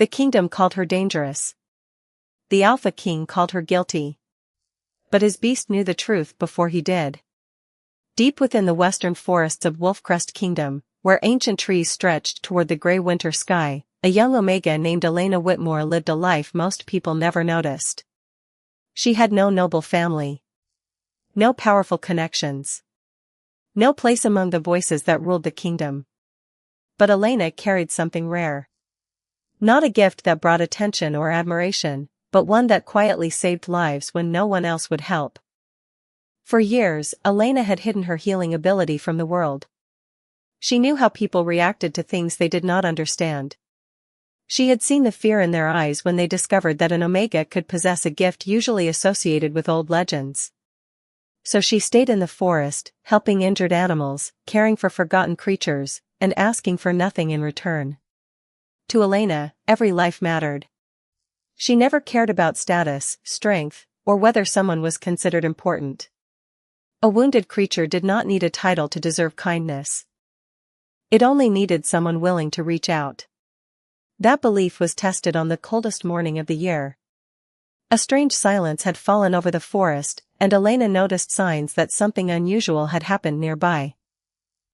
The kingdom called her dangerous. The Alpha King called her guilty. But his beast knew the truth before he did. Deep within the western forests of Wolfcrest Kingdom, where ancient trees stretched toward the gray winter sky, a young Omega named Elena Whitmore lived a life most people never noticed. She had no noble family. No powerful connections. No place among the voices that ruled the kingdom. But Elena carried something rare. Not a gift that brought attention or admiration, but one that quietly saved lives when no one else would help. For years, Elena had hidden her healing ability from the world. She knew how people reacted to things they did not understand. She had seen the fear in their eyes when they discovered that an Omega could possess a gift usually associated with old legends. So she stayed in the forest, helping injured animals, caring for forgotten creatures, and asking for nothing in return. To Elena, every life mattered. She never cared about status, strength, or whether someone was considered important. A wounded creature did not need a title to deserve kindness. It only needed someone willing to reach out. That belief was tested on the coldest morning of the year. A strange silence had fallen over the forest, and Elena noticed signs that something unusual had happened nearby.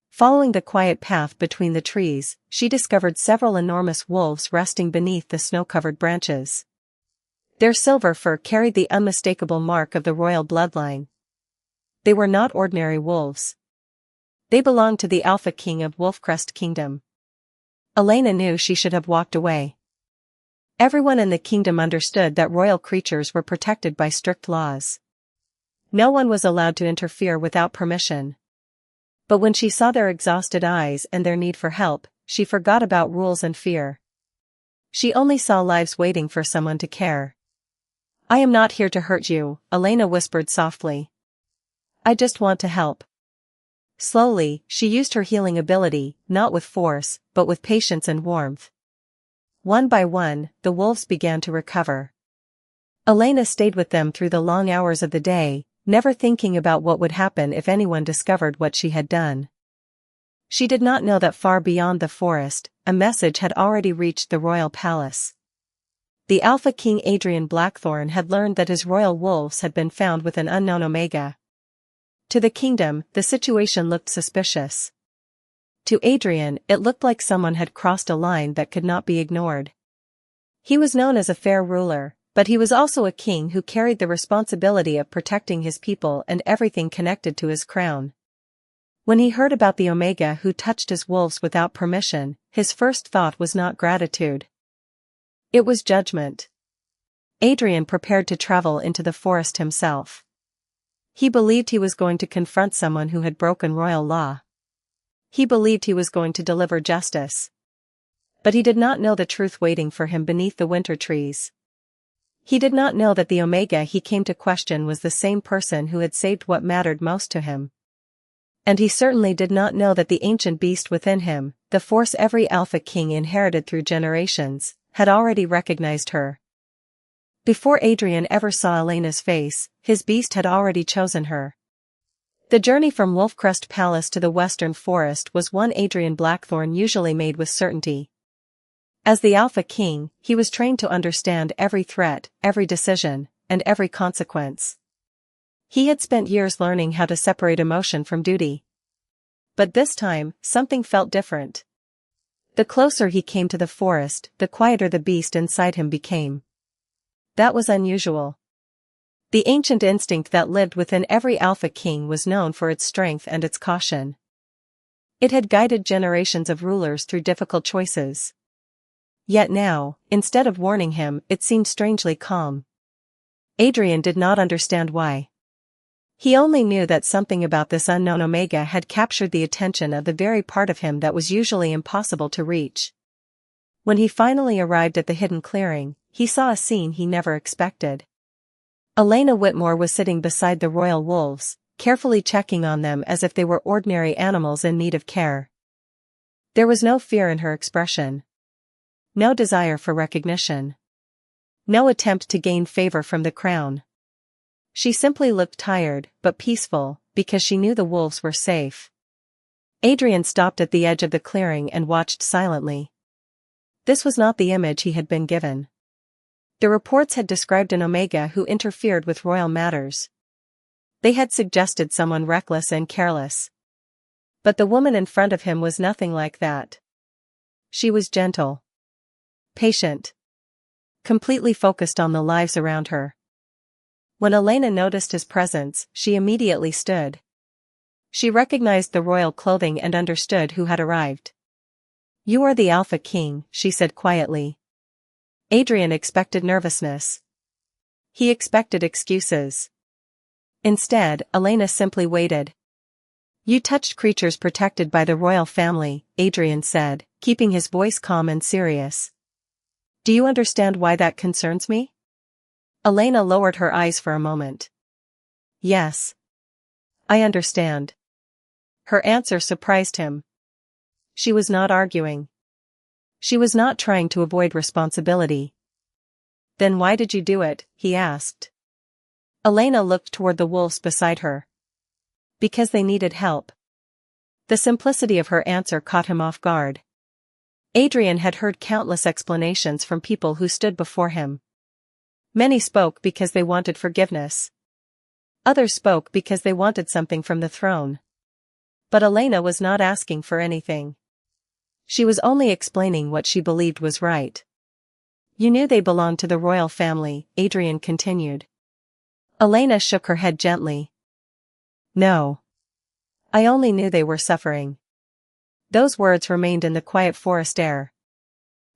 Following the quiet path between the trees, she discovered several enormous wolves resting beneath the snow-covered branches. Their silver fur carried the unmistakable mark of the royal bloodline. They were not ordinary wolves. They belonged to the Alpha King of Wolfcrest Kingdom. Elena knew she should have walked away. Everyone in the kingdom understood that royal creatures were protected by strict laws. No one was allowed to interfere without permission. But when she saw their exhausted eyes and their need for help, she forgot about rules and fear. She only saw lives waiting for someone to care. "I am not here to hurt you," Elena whispered softly. "I just want to help." Slowly, she used her healing ability, not with force, but with patience and warmth. One by one, the wolves began to recover. Elena stayed with them through the long hours of the day, never thinking about what would happen if anyone discovered what she had done. She did not know that far beyond the forest, a message had already reached the royal palace. The Alpha King Adrian Blackthorn had learned that his royal wolves had been found with an unknown Omega. To the kingdom, the situation looked suspicious. To Adrian, it looked like someone had crossed a line that could not be ignored. He was known as a fair ruler, but he was also a king who carried the responsibility of protecting his people and everything connected to his crown. When he heard about the Omega who touched his wolves without permission, his first thought was not gratitude. It was judgment. Adrian prepared to travel into the forest himself. He believed he was going to confront someone who had broken royal law. He believed he was going to deliver justice. But he did not know the truth waiting for him beneath the winter trees. He did not know that the Omega he came to question was the same person who had saved what mattered most to him. And he certainly did not know that the ancient beast within him, the force every Alpha King inherited through generations, had already recognized her. Before Adrian ever saw Elena's face, his beast had already chosen her. The journey from Wolfcrest Palace to the western forest was one Adrian Blackthorn usually made with certainty. As the Alpha King, he was trained to understand every threat, every decision, and every consequence. He had spent years learning how to separate emotion from duty. But this time, something felt different. The closer he came to the forest, the quieter the beast inside him became. That was unusual. The ancient instinct that lived within every Alpha King was known for its strength and its caution. It had guided generations of rulers through difficult choices. Yet now, instead of warning him, it seemed strangely calm. Adrian did not understand why. He only knew that something about this unknown Omega had captured the attention of the very part of him that was usually impossible to reach. When he finally arrived at the hidden clearing, he saw a scene he never expected. Elena Whitmore was sitting beside the royal wolves, carefully checking on them as if they were ordinary animals in need of care. There was no fear in her expression. No desire for recognition. No attempt to gain favor from the crown. She simply looked tired, but peaceful, because she knew the wolves were safe. Adrian stopped at the edge of the clearing and watched silently. This was not the image he had been given. The reports had described an Omega who interfered with royal matters. They had suggested someone reckless and careless. But the woman in front of him was nothing like that. She was gentle, patient, completely focused on the lives around her. When Elena noticed his presence, she immediately stood. She recognized the royal clothing and understood who had arrived. "You are the Alpha King," she said quietly. Adrian expected nervousness. He expected excuses. Instead, Elena simply waited. "You touched creatures protected by the royal family," Adrian said, keeping his voice calm and serious. "Do you understand why that concerns me?" Elena lowered her eyes for a moment. "Yes. I understand." Her answer surprised him. She was not arguing. She was not trying to avoid responsibility. "Then why did you do it?" he asked. Elena looked toward the wolves beside her. "Because they needed help." The simplicity of her answer caught him off guard. Adrian had heard countless explanations from people who stood before him. Many spoke because they wanted forgiveness. Others spoke because they wanted something from the throne. But Elena was not asking for anything. She was only explaining what she believed was right. "You knew they belonged to the royal family," Adrian continued. Elena shook her head gently. "No. I only knew they were suffering." Those words remained in the quiet forest air.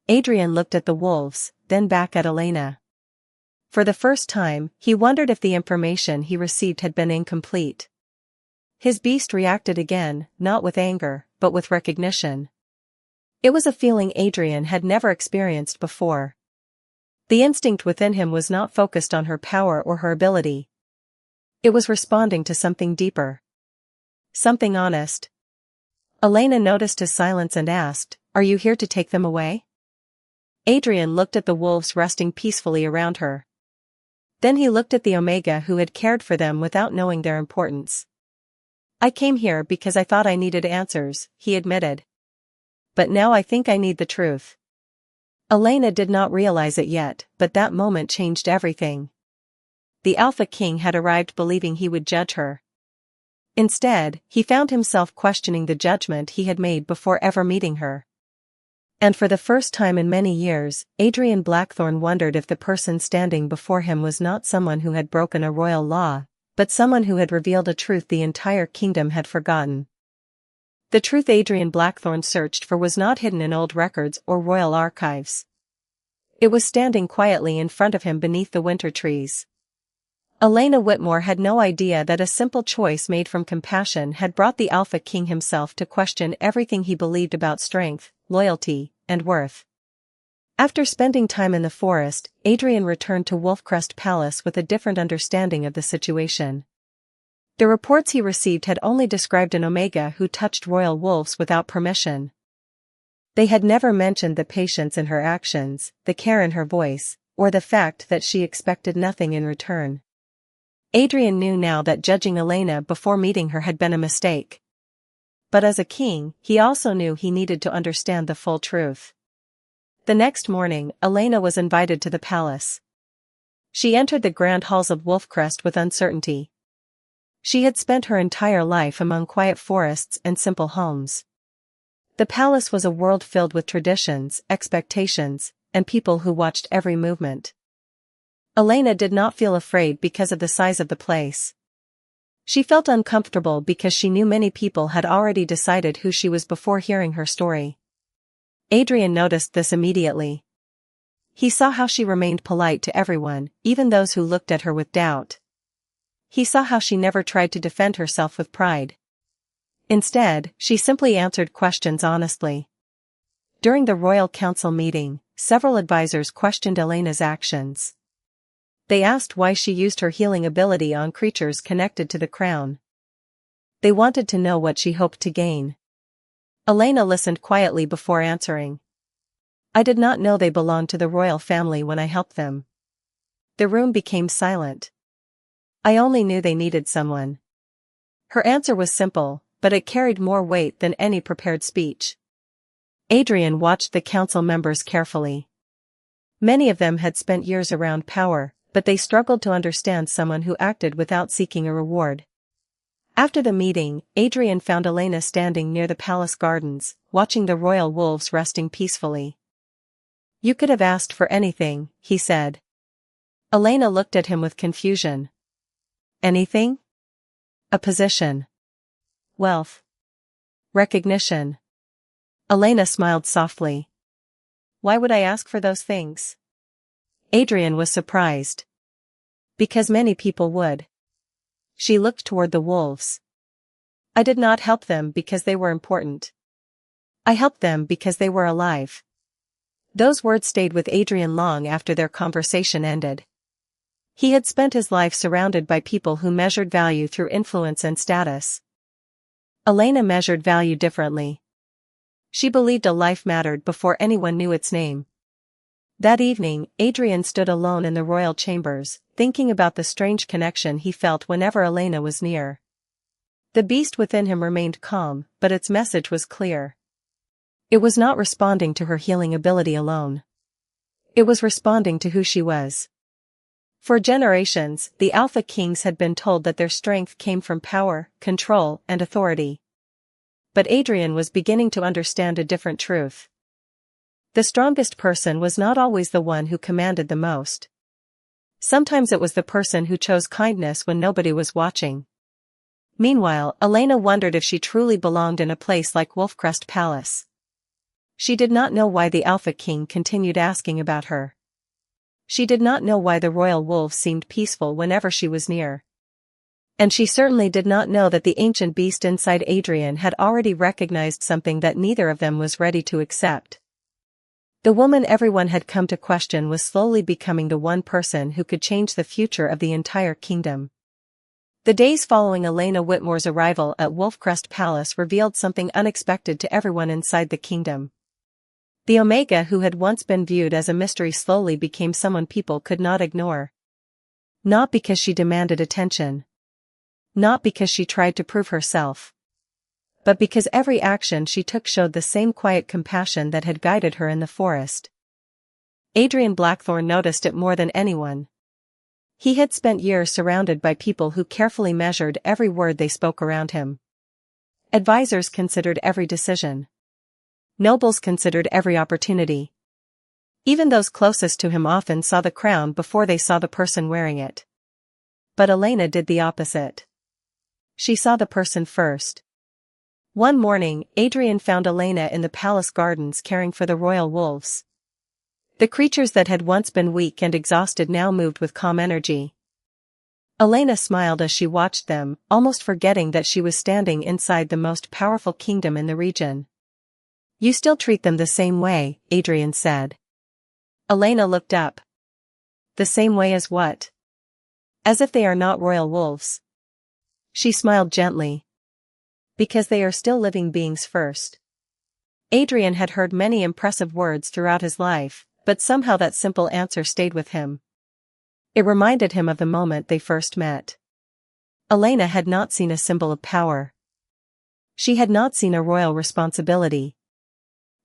Adrian looked at the wolves, then back at Elena. For the first time, he wondered if the information he received had been incomplete. His beast reacted again, not with anger, but with recognition. It was a feeling Adrian had never experienced before. The instinct within him was not focused on her power or her ability. It was responding to something deeper. Something honest. Elena noticed his silence and asked, "Are you here to take them away?" Adrian looked at the wolves resting peacefully around her. Then he looked at the Omega who had cared for them without knowing their importance. "I came here because I thought I needed answers," he admitted. "But now I think I need the truth." Elena did not realize it yet, but that moment changed everything. The Alpha King had arrived believing he would judge her. Instead, he found himself questioning the judgment he had made before ever meeting her. And for the first time in many years, Adrian Blackthorne wondered if the person standing before him was not someone who had broken a royal law, but someone who had revealed a truth the entire kingdom had forgotten. The truth Adrian Blackthorne searched for was not hidden in old records or royal archives. It was standing quietly in front of him beneath the winter trees. Elena Whitmore had no idea that a simple choice made from compassion had brought the Alpha King himself to question everything he believed about strength, loyalty, and worth. After spending time in the forest, Adrian returned to Wolfcrest Palace with a different understanding of the situation. The reports he received had only described an Omega who touched royal wolves without permission. They had never mentioned the patience in her actions, the care in her voice, or the fact that she expected nothing in return. Adrian knew now that judging Elena before meeting her had been a mistake. But as a king, he also knew he needed to understand the full truth. The next morning, Elena was invited to the palace. She entered the grand halls of Wolfcrest with uncertainty. She had spent her entire life among quiet forests and simple homes. The palace was a world filled with traditions, expectations, and people who watched every movement. Elena did not feel afraid because of the size of the place. She felt uncomfortable because she knew many people had already decided who she was before hearing her story. Adrian noticed this immediately. He saw how she remained polite to everyone, even those who looked at her with doubt. He saw how she never tried to defend herself with pride. Instead, she simply answered questions honestly. During the royal council meeting, several advisors questioned Elena's actions. They asked why she used her healing ability on creatures connected to the crown. They wanted to know what she hoped to gain. Elena listened quietly before answering. "I did not know they belonged to the royal family when I helped them." The room became silent. "I only knew they needed someone." Her answer was simple, but it carried more weight than any prepared speech. Adrian watched the council members carefully. Many of them had spent years around power, but they struggled to understand someone who acted without seeking a reward. After the meeting, Adrian found Elena standing near the palace gardens, watching the royal wolves resting peacefully. "You could have asked for anything," he said. Elena looked at him with confusion. "Anything?" "A position. Wealth. Recognition." Elena smiled softly. "Why would I ask for those things?" Adrian was surprised. "Because many people would." She looked toward the wolves. "I did not help them because they were important. I helped them because they were alive." Those words stayed with Adrian long after their conversation ended. He had spent his life surrounded by people who measured value through influence and status. Elena measured value differently. She believed a life mattered before anyone knew its name. That evening, Adrian stood alone in the royal chambers, thinking about the strange connection he felt whenever Elena was near. The beast within him remained calm, but its message was clear. It was not responding to her healing ability alone. It was responding to who she was. For generations, the Alpha Kings had been told that their strength came from power, control, and authority. But Adrian was beginning to understand a different truth. The strongest person was not always the one who commanded the most. Sometimes it was the person who chose kindness when nobody was watching. Meanwhile, Elena wondered if she truly belonged in a place like Wolfcrest Palace. She did not know why the Alpha King continued asking about her. She did not know why the royal wolves seemed peaceful whenever she was near. And she certainly did not know that the ancient beast inside Adrian had already recognized something that neither of them was ready to accept. The woman everyone had come to question was slowly becoming the one person who could change the future of the entire kingdom. The days following Elena Whitmore's arrival at Wolfcrest Palace revealed something unexpected to everyone inside the kingdom. The Omega who had once been viewed as a mystery slowly became someone people could not ignore. Not because she demanded attention. Not because she tried to prove herself. But because every action she took showed the same quiet compassion that had guided her in the forest. Adrian Blackthorne noticed it more than anyone. He had spent years surrounded by people who carefully measured every word they spoke around him. Advisors considered every decision. Nobles considered every opportunity. Even those closest to him often saw the crown before they saw the person wearing it. But Elena did the opposite. She saw the person first. One morning, Adrian found Elena in the palace gardens caring for the royal wolves. The creatures that had once been weak and exhausted now moved with calm energy. Elena smiled as she watched them, almost forgetting that she was standing inside the most powerful kingdom in the region. "You still treat them the same way," Adrian said. Elena looked up. "The same way as what?" "As if they are not royal wolves." She smiled gently. "Because they are still living beings first." Adrian had heard many impressive words throughout his life, but somehow that simple answer stayed with him. It reminded him of the moment they first met. Elena had not seen a symbol of power. She had not seen a royal responsibility.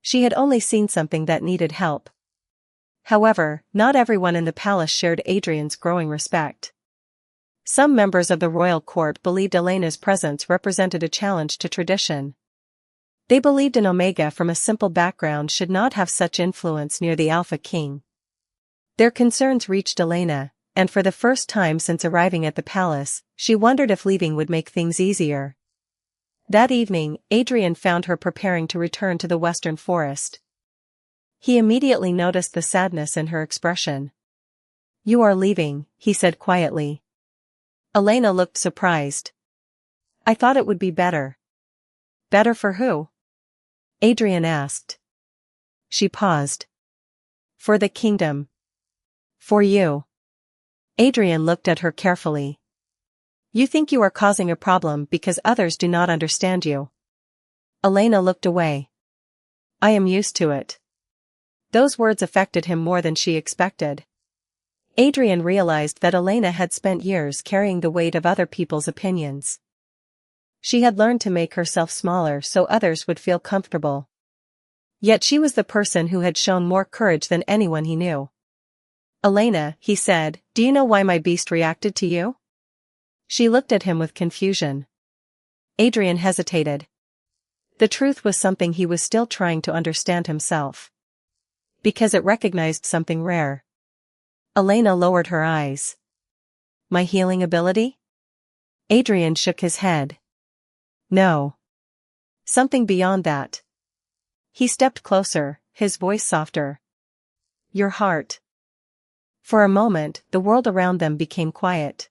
She had only seen something that needed help. However, not everyone in the palace shared Adrian's growing respect. Some members of the royal court believed Elena's presence represented a challenge to tradition. They believed an Omega from a simple background should not have such influence near the Alpha King. Their concerns reached Elena, and for the first time since arriving at the palace, she wondered if leaving would make things easier. That evening, Adrian found her preparing to return to the western forest. He immediately noticed the sadness in her expression. "You are leaving," he said quietly. Elena looked surprised. "I thought it would be better." "Better for who?" Adrian asked. She paused. "For the kingdom. For you." Adrian looked at her carefully. "You think you are causing a problem because others do not understand you." Elena looked away. "I am used to it." Those words affected him more than she expected. Adrian realized that Elena had spent years carrying the weight of other people's opinions. She had learned to make herself smaller so others would feel comfortable. Yet she was the person who had shown more courage than anyone he knew. "Elena," he said, "do you know why my beast reacted to you?" She looked at him with confusion. Adrian hesitated. The truth was something he was still trying to understand himself. Because it recognized something rare. Elena lowered her eyes. "My healing ability?" Adrian shook his head. "No. Something beyond that." He stepped closer, his voice softer. "Your heart." For a moment, the world around them became quiet.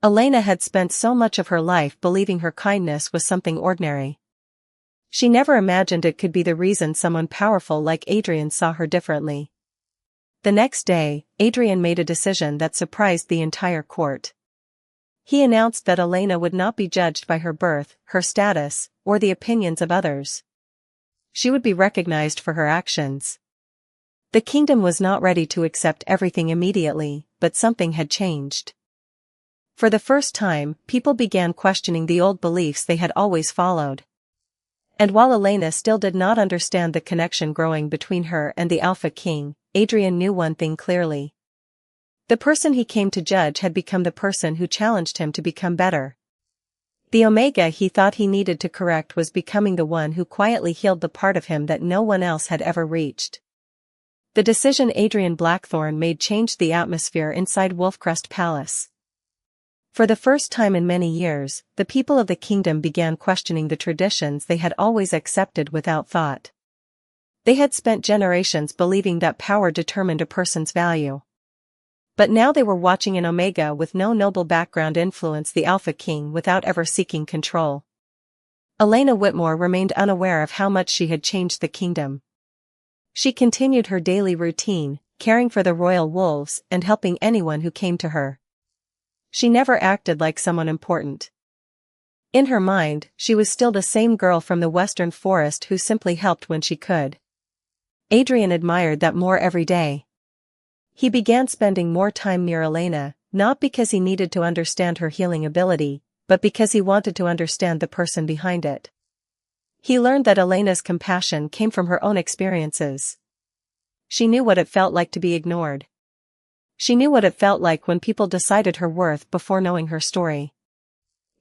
Elena had spent so much of her life believing her kindness was something ordinary. She never imagined it could be the reason someone powerful like Adrian saw her differently. The next day, Adrian made a decision that surprised the entire court. He announced that Elena would not be judged by her birth, her status, or the opinions of others. She would be recognized for her actions. The kingdom was not ready to accept everything immediately, but something had changed. For the first time, people began questioning the old beliefs they had always followed. And while Elena still did not understand the connection growing between her and the Alpha King, Adrian knew one thing clearly. The person he came to judge had become the person who challenged him to become better. The Omega he thought he needed to correct was becoming the one who quietly healed the part of him that no one else had ever reached. The decision Adrian Blackthorne made changed the atmosphere inside Wolfcrest Palace. For the first time in many years, the people of the kingdom began questioning the traditions they had always accepted without thought. They had spent generations believing that power determined a person's value. But now they were watching an Omega with no noble background influence the Alpha King without ever seeking control. Elena Whitmore remained unaware of how much she had changed the kingdom. She continued her daily routine, caring for the royal wolves and helping anyone who came to her. She never acted like someone important. In her mind, she was still the same girl from the Western Forest who simply helped when she could. Adrian admired that more every day. He began spending more time near Elena, not because he needed to understand her healing ability, but because he wanted to understand the person behind it. He learned that Elena's compassion came from her own experiences. She knew what it felt like to be ignored. She knew what it felt like when people decided her worth before knowing her story.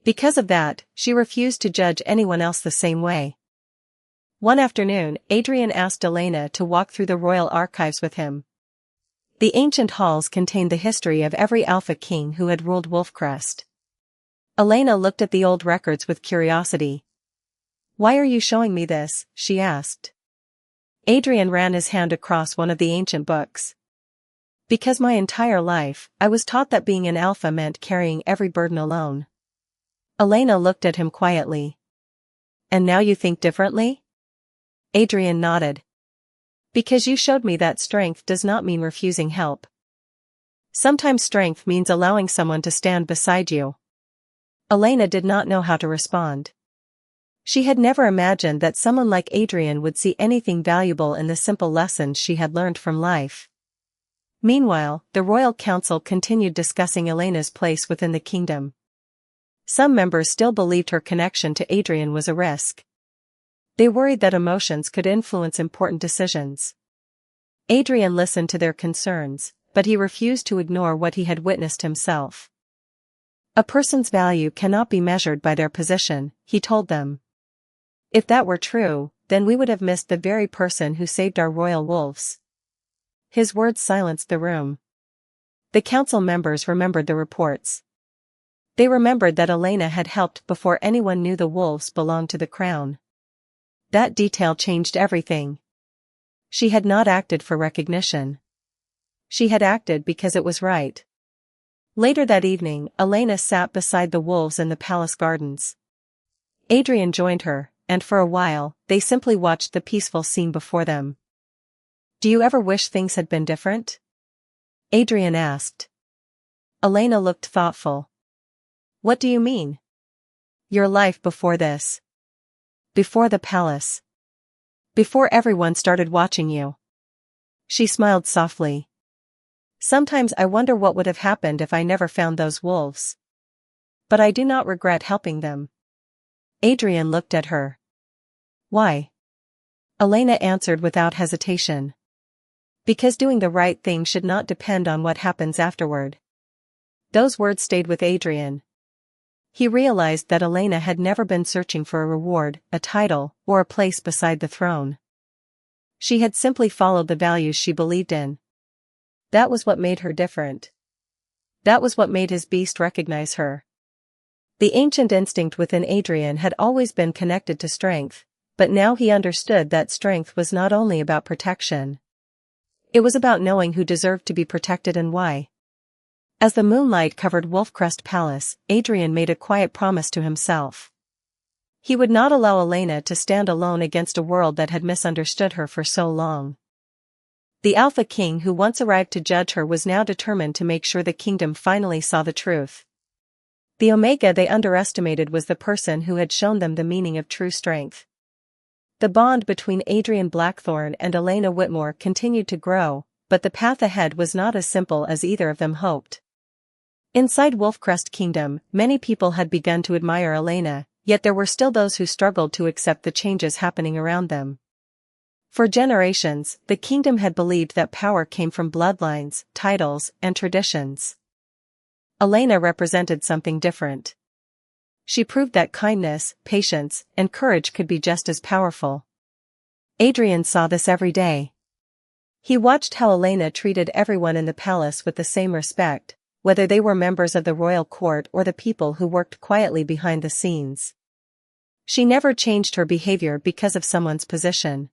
Because of that, she refused to judge anyone else the same way. One afternoon, Adrian asked Elena to walk through the royal archives with him. The ancient halls contained the history of every Alpha King who had ruled Wolfcrest. Elena looked at the old records with curiosity. "Why are you showing me this?" she asked. Adrian ran his hand across one of the ancient books. "Because my entire life, I was taught that being an alpha meant carrying every burden alone." Elena looked at him quietly. "And now you think differently?" Adrian nodded. "Because you showed me that strength does not mean refusing help. Sometimes strength means allowing someone to stand beside you." Elena did not know how to respond. She had never imagined that someone like Adrian would see anything valuable in the simple lessons she had learned from life. Meanwhile, the royal council continued discussing Elena's place within the kingdom. Some members still believed her connection to Adrian was a risk. They worried that emotions could influence important decisions. Adrian listened to their concerns, but he refused to ignore what he had witnessed himself. "A person's value cannot be measured by their position," he told them. "If that were true, then we would have missed the very person who saved our royal wolves." His words silenced the room. The council members remembered the reports. They remembered that Elena had helped before anyone knew the wolves belonged to the crown. That detail changed everything. She had not acted for recognition. She had acted because it was right. Later that evening, Elena sat beside the wolves in the palace gardens. Adrian joined her, and for a while, they simply watched the peaceful scene before them. "Do you ever wish things had been different?" Adrian asked. Elena looked thoughtful. "What do you mean?" "Your life before this. Before the palace. Before everyone started watching you." She smiled softly. "Sometimes I wonder what would have happened if I never found those wolves. But I do not regret helping them." Adrian looked at her. "Why?" Elena answered without hesitation. Because doing the right thing should not depend on what happens afterward. Those words stayed with Adrian. He realized that Elena had never been searching for a reward, a title, or a place beside the throne. She had simply followed the values she believed in. That was what made her different. That was what made his beast recognize her. The ancient instinct within Adrian had always been connected to strength, but now he understood that strength was not only about protection. It was about knowing who deserved to be protected and why. As the moonlight covered Wolfcrest Palace, Adrian made a quiet promise to himself. He would not allow Elena to stand alone against a world that had misunderstood her for so long. The Alpha King who once arrived to judge her was now determined to make sure the kingdom finally saw the truth. The Omega they underestimated was the person who had shown them the meaning of true strength. The bond between Adrian Blackthorne and Elena Whitmore continued to grow, but the path ahead was not as simple as either of them hoped. Inside Wolfcrest Kingdom, many people had begun to admire Elena, yet there were still those who struggled to accept the changes happening around them. For generations, the kingdom had believed that power came from bloodlines, titles, and traditions. Elena represented something different. She proved that kindness, patience, and courage could be just as powerful. Adrian saw this every day. He watched how Elena treated everyone in the palace with the same respect, whether they were members of the royal court or the people who worked quietly behind the scenes. She never changed her behavior because of someone's position.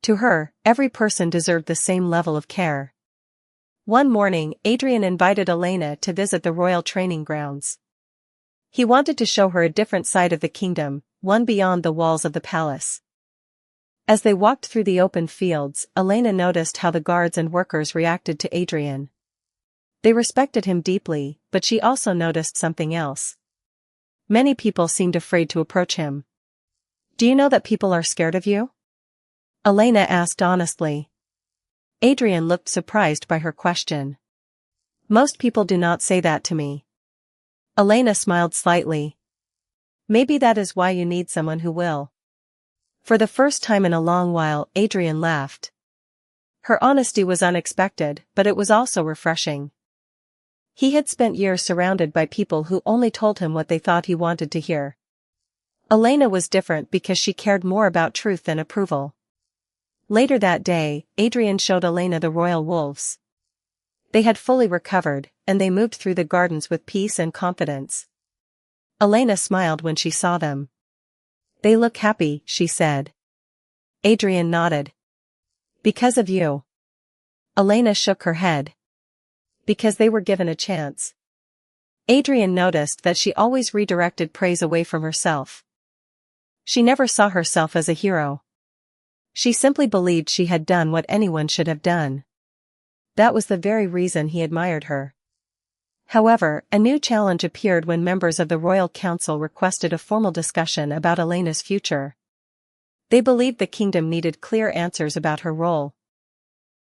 To her, every person deserved the same level of care. One morning, Adrian invited Elena to visit the royal training grounds. He wanted to show her a different side of the kingdom, one beyond the walls of the palace. As they walked through the open fields, Elena noticed how the guards and workers reacted to Adrian. They respected him deeply, but she also noticed something else. Many people seemed afraid to approach him. "Do you know that people are scared of you?" Elena asked honestly. Adrian looked surprised by her question. "Most people do not say that to me." Elena smiled slightly. "Maybe that is why you need someone who will." For the first time in a long while, Adrian laughed. Her honesty was unexpected, but it was also refreshing. He had spent years surrounded by people who only told him what they thought he wanted to hear. Elena was different because she cared more about truth than approval. Later that day, Adrian showed Elena the royal wolves. They had fully recovered, and they moved through the gardens with peace and confidence. Elena smiled when she saw them. "They look happy," she said. Adrian nodded. "Because of you." Elena shook her head. "Because they were given a chance." Adrian noticed that she always redirected praise away from herself. She never saw herself as a hero. She simply believed she had done what anyone should have done. That was the very reason he admired her. However, a new challenge appeared when members of the Royal Council requested a formal discussion about Elena's future. They believed the kingdom needed clear answers about her role.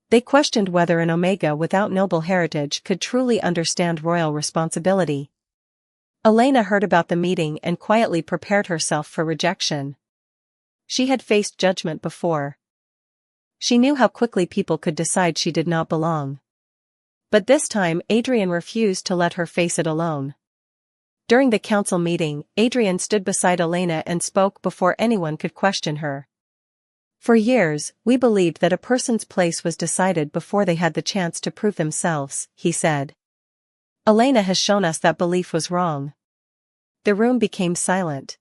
They questioned whether an Omega without noble heritage could truly understand royal responsibility. Elena heard about the meeting and quietly prepared herself for rejection. She had faced judgment before. She knew how quickly people could decide she did not belong. But this time Adrian refused to let her face it alone. During the council meeting, Adrian stood beside Elena and spoke before anyone could question her. "For years, we believed that a person's place was decided before they had the chance to prove themselves," he said. "Elena has shown us that belief was wrong." The room became silent.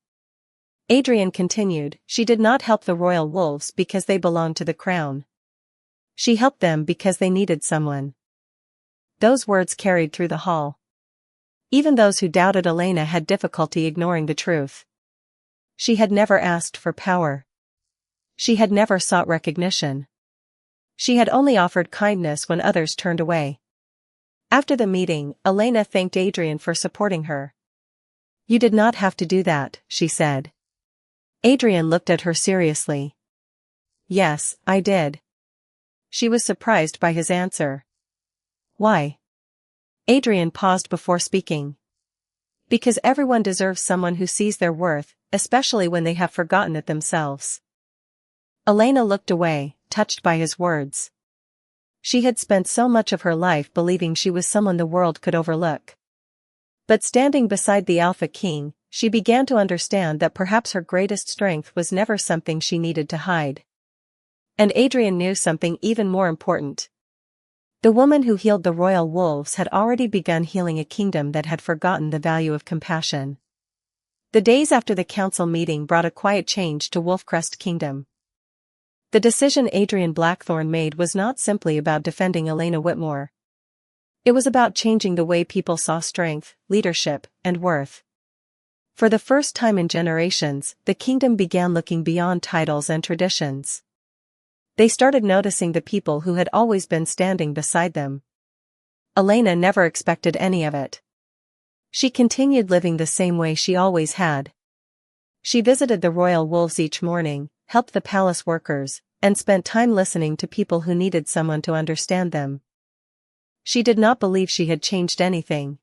Adrian continued, "She did not help the royal wolves because they belonged to the crown. She helped them because they needed someone." Those words carried through the hall. Even those who doubted Elena had difficulty ignoring the truth. She had never asked for power. She had never sought recognition. She had only offered kindness when others turned away. After the meeting, Elena thanked Adrian for supporting her. "You did not have to do that," she said. Adrian looked at her seriously. "Yes, I did." She was surprised by his answer. "Why?" Adrian paused before speaking. "Because everyone deserves someone who sees their worth, especially when they have forgotten it themselves." Elena looked away, touched by his words. She had spent so much of her life believing she was someone the world could overlook. But standing beside the Alpha King, she began to understand that perhaps her greatest strength was never something she needed to hide. And Adrian knew something even more important. The woman who healed the royal wolves had already begun healing a kingdom that had forgotten the value of compassion. The days after the council meeting brought a quiet change to Wolfcrest Kingdom. The decision Adrian Blackthorne made was not simply about defending Elena Whitmore. It was about changing the way people saw strength, leadership, and worth. For the first time in generations, the kingdom began looking beyond titles and traditions. They started noticing the people who had always been standing beside them. Elena never expected any of it. She continued living the same way she always had. She visited the royal wolves each morning, helped the palace workers, and spent time listening to people who needed someone to understand them. She did not believe she had changed anything.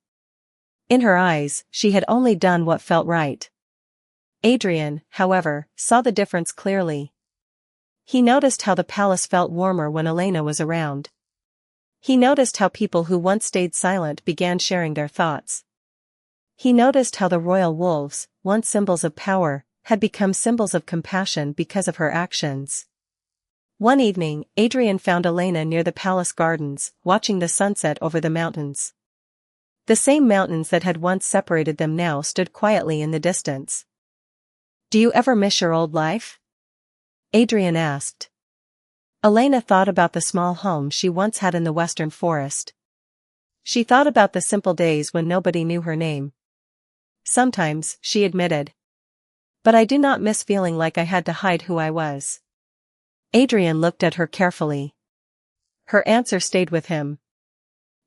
In her eyes, she had only done what felt right. Adrian, however, saw the difference clearly. He noticed how the palace felt warmer when Elena was around. He noticed how people who once stayed silent began sharing their thoughts. He noticed how the royal wolves, once symbols of power, had become symbols of compassion because of her actions. One evening, Adrian found Elena near the palace gardens, watching the sunset over the mountains. The same mountains that had once separated them now stood quietly in the distance. "Do you ever miss your old life?" Adrian asked. Elena thought about the small home she once had in the western forest. She thought about the simple days when nobody knew her name. "Sometimes," she admitted. "But I do not miss feeling like I had to hide who I was." Adrian looked at her carefully. Her answer stayed with him.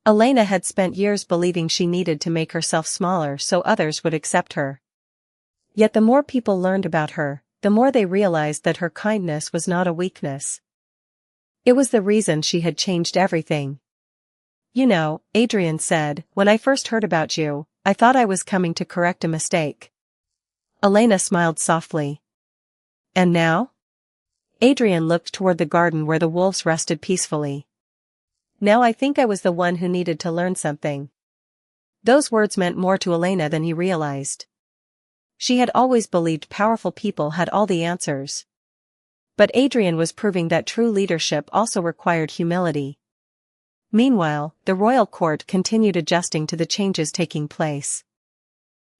Elena had spent years believing she needed to make herself smaller so others would accept her. Yet the more people learned about her, the more they realized that her kindness was not a weakness. It was the reason she had changed everything. "You know," Adrian said, "when I first heard about you, I thought I was coming to correct a mistake." Elena smiled softly. "And now?" Adrian looked toward the garden where the wolves rested peacefully. "Now I think I was the one who needed to learn something." Those words meant more to Elena than he realized. She had always believed powerful people had all the answers. But Adrian was proving that true leadership also required humility. Meanwhile, the royal court continued adjusting to the changes taking place.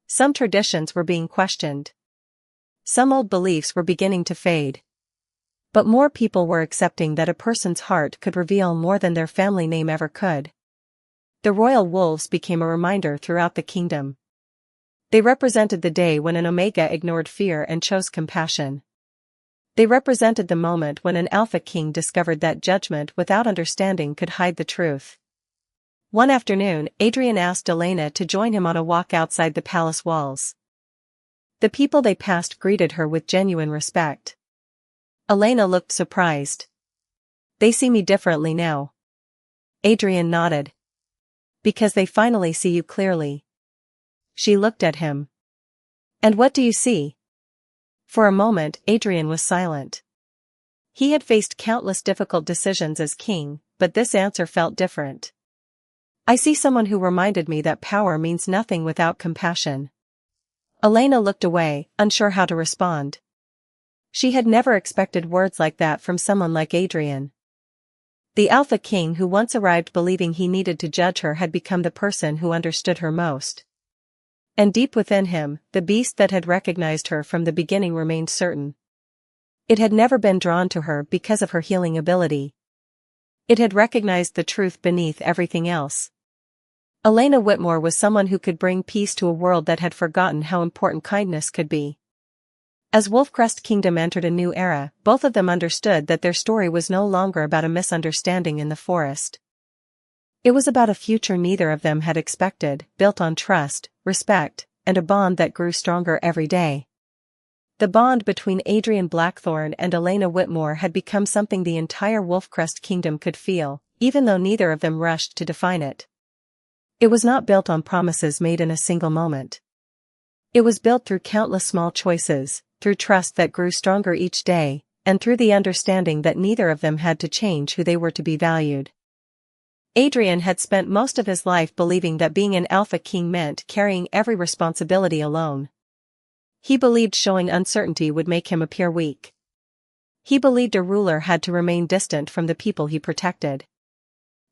Some traditions were being questioned. Some old beliefs were beginning to fade. But more people were accepting that a person's heart could reveal more than their family name ever could. The royal wolves became a reminder throughout the kingdom. They represented the day when an Omega ignored fear and chose compassion. They represented the moment when an Alpha King discovered that judgment without understanding could hide the truth. One afternoon, Adrian asked Elena to join him on a walk outside the palace walls. The people they passed greeted her with genuine respect. Elena looked surprised. "They see me differently now." Adrian nodded. "Because they finally see you clearly." She looked at him. "And what do you see?" For a moment, Adrian was silent. He had faced countless difficult decisions as king, but this answer felt different. "I see someone who reminded me that power means nothing without compassion." Elena looked away, unsure how to respond. She had never expected words like that from someone like Adrian. The Alpha King who once arrived believing he needed to judge her had become the person who understood her most. And deep within him, the beast that had recognized her from the beginning remained certain. It had never been drawn to her because of her healing ability. It had recognized the truth beneath everything else. Elena Whitmore was someone who could bring peace to a world that had forgotten how important kindness could be. As Wolfcrest Kingdom entered a new era, both of them understood that their story was no longer about a misunderstanding in the forest. It was about a future neither of them had expected, built on trust, respect, and a bond that grew stronger every day. The bond between Adrian Blackthorne and Elena Whitmore had become something the entire Wolfcrest Kingdom could feel, even though neither of them rushed to define it. It was not built on promises made in a single moment. It was built through countless small choices, through trust that grew stronger each day, and through the understanding that neither of them had to change who they were to be valued. Adrian had spent most of his life believing that being an alpha king meant carrying every responsibility alone. He believed showing uncertainty would make him appear weak. He believed a ruler had to remain distant from the people he protected.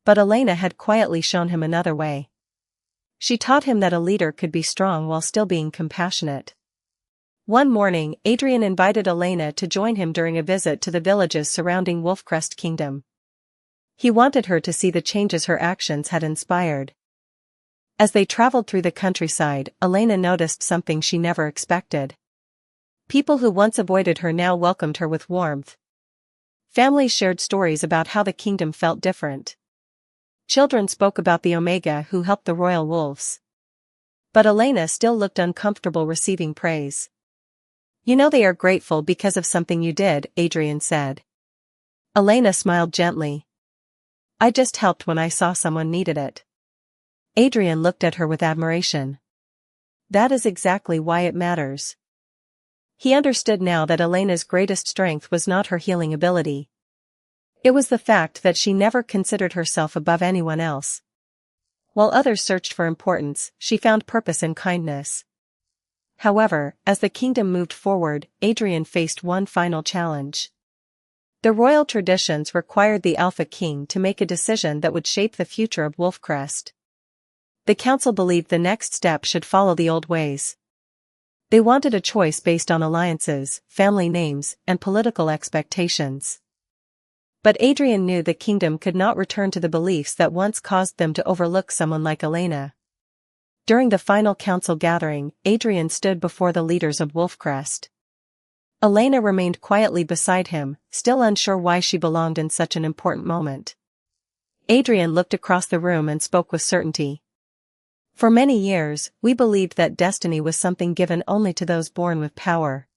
But Elena had quietly shown him another way. She taught him that a leader could be strong while still being compassionate. One morning, Adrian invited Elena to join him during a visit to the villages surrounding Wolfcrest Kingdom. He wanted her to see the changes her actions had inspired. As they traveled through the countryside, Elena noticed something she never expected. People who once avoided her now welcomed her with warmth. Families shared stories about how the kingdom felt different. Children spoke about the Omega who helped the royal wolves. But Elena still looked uncomfortable receiving praise. "You know they are grateful because of something you did," Adrian said. Elena smiled gently. "I just helped when I saw someone needed it." Adrian looked at her with admiration. That is exactly why it matters. He understood now that Elena's greatest strength was not her healing ability. It was the fact that she never considered herself above anyone else. While others searched for importance, she found purpose in kindness. However, as the kingdom moved forward, Adrian faced one final challenge. The royal traditions required the Alpha King to make a decision that would shape the future of Wolfcrest. The council believed the next step should follow the old ways. They wanted a choice based on alliances, family names, and political expectations. But Adrian knew the kingdom could not return to the beliefs that once caused them to overlook someone like Elena. During the final council gathering, Adrian stood before the leaders of Wolfcrest. Elena remained quietly beside him, still unsure why she belonged in such an important moment. Adrian looked across the room and spoke with certainty. "For many years, we believed that destiny was something given only to those born with power.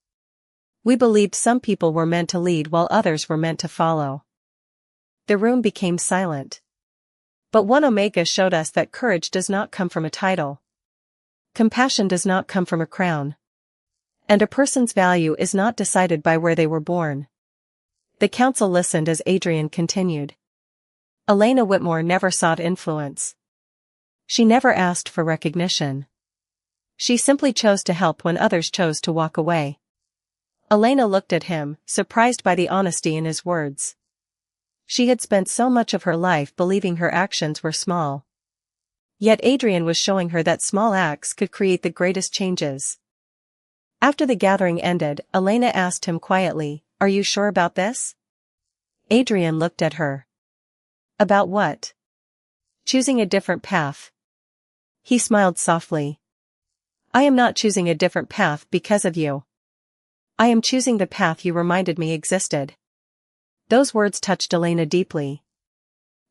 We believed some people were meant to lead while others were meant to follow." The room became silent. But one Omega showed us that courage does not come from a title. Compassion does not come from a crown. And a person's value is not decided by where they were born. The council listened as Adrian continued. Elena Whitmore never sought influence. She never asked for recognition. She simply chose to help when others chose to walk away. Elena looked at him, surprised by the honesty in his words. She had spent so much of her life believing her actions were small. Yet Adrian was showing her that small acts could create the greatest changes. After the gathering ended, Elena asked him quietly, "Are you sure about this?" Adrian looked at her. "About what?" "Choosing a different path." He smiled softly. "I am not choosing a different path because of you. I am choosing the path you reminded me existed." Those words touched Elena deeply.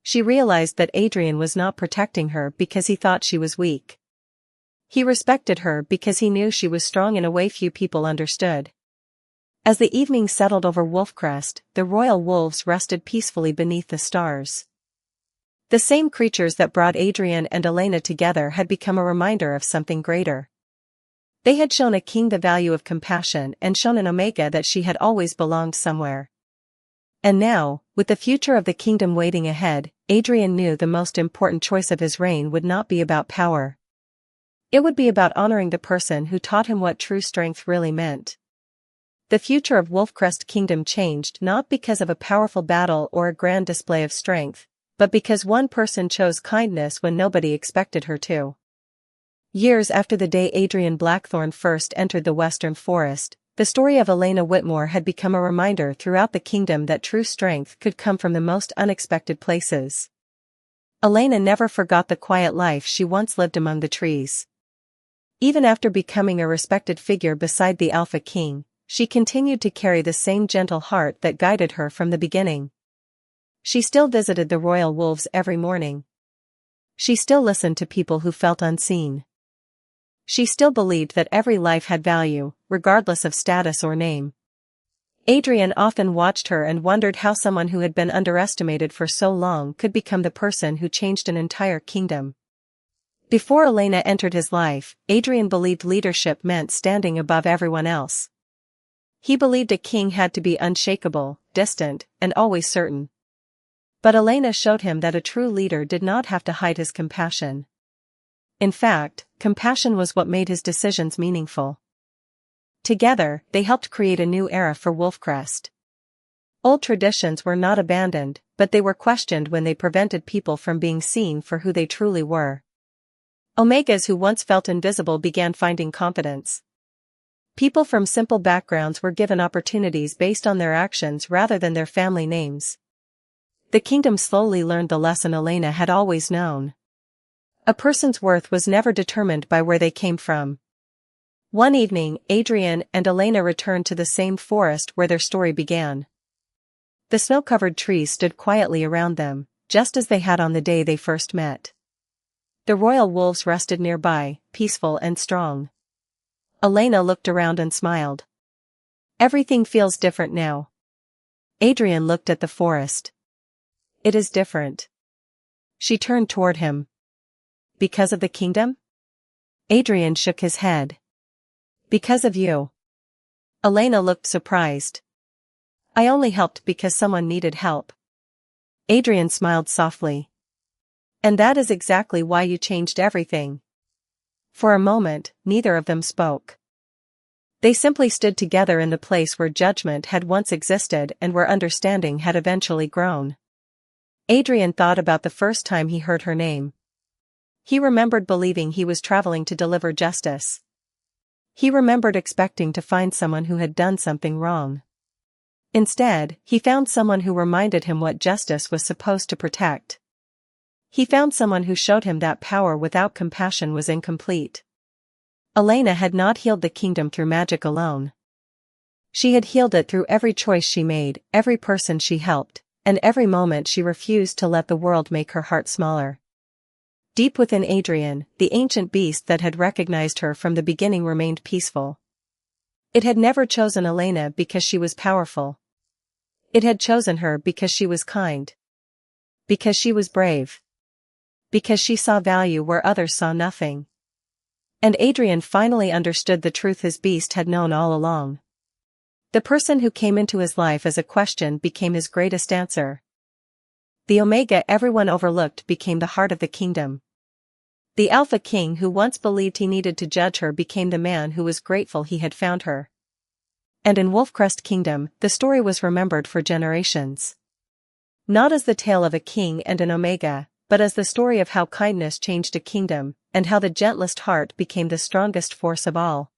She realized that Adrian was not protecting her because he thought she was weak. He respected her because he knew she was strong in a way few people understood. As the evening settled over Wolfcrest, the royal wolves rested peacefully beneath the stars. The same creatures that brought Adrian and Elena together had become a reminder of something greater. They had shown a king the value of compassion and shown an Omega that she had always belonged somewhere. And now, with the future of the kingdom waiting ahead, Adrian knew the most important choice of his reign would not be about power. It would be about honoring the person who taught him what true strength really meant. The future of Wolfcrest Kingdom changed not because of a powerful battle or a grand display of strength, but because one person chose kindness when nobody expected her to. Years after the day Adrian Blackthorne first entered the Western Forest, the story of Elena Whitmore had become a reminder throughout the kingdom that true strength could come from the most unexpected places. Elena never forgot the quiet life she once lived among the trees. Even after becoming a respected figure beside the Alpha King, she continued to carry the same gentle heart that guided her from the beginning. She still visited the royal wolves every morning. She still listened to people who felt unseen. She still believed that every life had value, regardless of status or name. Adrian often watched her and wondered how someone who had been underestimated for so long could become the person who changed an entire kingdom. Before Elena entered his life, Adrian believed leadership meant standing above everyone else. He believed a king had to be unshakable, distant, and always certain. But Elena showed him that a true leader did not have to hide his compassion. In fact, compassion was what made his decisions meaningful. Together, they helped create a new era for Wolfcrest. Old traditions were not abandoned, but they were questioned when they prevented people from being seen for who they truly were. Omegas who once felt invisible began finding confidence. People from simple backgrounds were given opportunities based on their actions rather than their family names. The kingdom slowly learned the lesson Elena had always known. A person's worth was never determined by where they came from. One evening, Adrian and Elena returned to the same forest where their story began. The snow-covered trees stood quietly around them, just as they had on the day they first met. The royal wolves rested nearby, peaceful and strong. Elena looked around and smiled. Everything feels different now. Adrian looked at the forest. It is different. She turned toward him. Because of the kingdom? Adrian shook his head. Because of you. Elena looked surprised. I only helped because someone needed help. Adrian smiled softly. And that is exactly why you changed everything. For a moment, neither of them spoke. They simply stood together in the place where judgment had once existed and where understanding had eventually grown. Adrian thought about the first time he heard her name. He remembered believing he was traveling to deliver justice. He remembered expecting to find someone who had done something wrong. Instead, he found someone who reminded him what justice was supposed to protect. He found someone who showed him that power without compassion was incomplete. Elena had not healed the kingdom through magic alone. She had healed it through every choice she made, every person she helped, and every moment she refused to let the world make her heart smaller. Deep within Adrian, the ancient beast that had recognized her from the beginning remained peaceful. It had never chosen Elena because she was powerful. It had chosen her because she was kind. Because she was brave. Because she saw value where others saw nothing. And Adrian finally understood the truth his beast had known all along. The person who came into his life as a question became his greatest answer. The Omega everyone overlooked became the heart of the kingdom. The Alpha King who once believed he needed to judge her became the man who was grateful he had found her. And in Wolfcrest Kingdom, the story was remembered for generations. Not as the tale of a king and an Omega, but as the story of how kindness changed a kingdom, and how the gentlest heart became the strongest force of all.